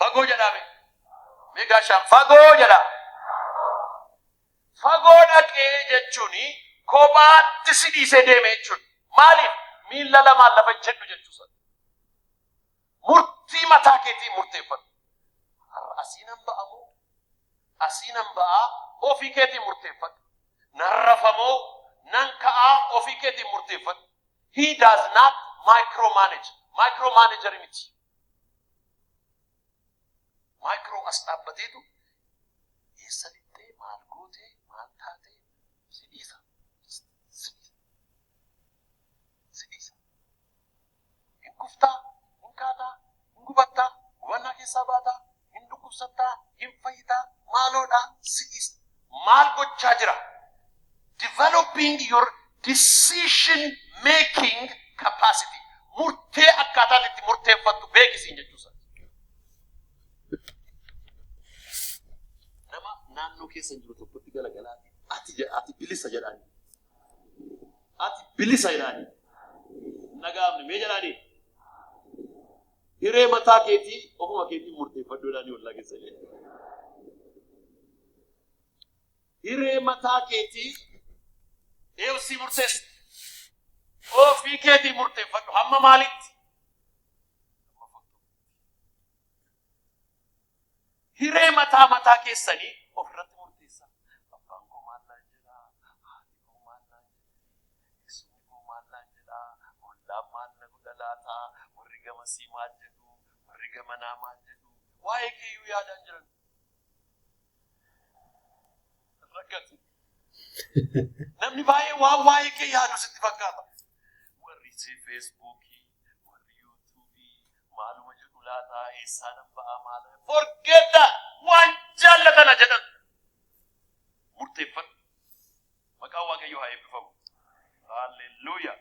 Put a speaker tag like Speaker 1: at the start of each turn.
Speaker 1: fagoo jedhame meeqa shan fagoo jedha fagoo dhaqee jechuuni kophaatti si dhiisee deeme jechuudha maaliif miilla lamaan lafa jedhu jechuusa murtii mataa keetii murteeffatu asiinan ba'amoo asiinan ba'aa ofii keetii murteeffatu narrafamoo nan ka'aa ofii keetii murteeffatu he does not micromanager miti micro as dhaabbateetu eessa dhittee maal gootee maal taatee si dhiisa hin kuftaa hin kaataa hin gubattaa gubannaa keessaa baataa hin dhukkubsattaa hin fayyitaa maaloodhaa si dhiisa maal gochaa jira developing your decision making capacity murtee akkaataa itti murteeffattu beekisiin jechuusa nama naannoo keessa jiru tokkotti galagalaati ati bilisa jedhaani nagaamne mee jedhaani hiree mataa keetii ofuma keetii murteeffaddoodhaani wallaa keessa hiree mataa keetii eewsii murteessu ofii keetii murteeffadhu hamma maalitti hiree mataa keessanii ofirratti murteessa abbaan koo maal naan jedhaa haati koo maal naan jedhaa eessumni koo maal naan jedhaa ollaan maal na godha laataa warri gamasii maal jedhu warri gamanaa maal jedhu waa'ee keeyyuu yaadaan jiran rakkati namni baay'ee waan waa'ee kee yaadu sitti fakkaata warri si feesbuukii warri yuutuubii maaluma jedhu laataa eessaanan ba'aa maala forget that waan jaallatana jedhan murteeffadhu maqaan waaqayyoo haa eebbifamu haalleluuyaa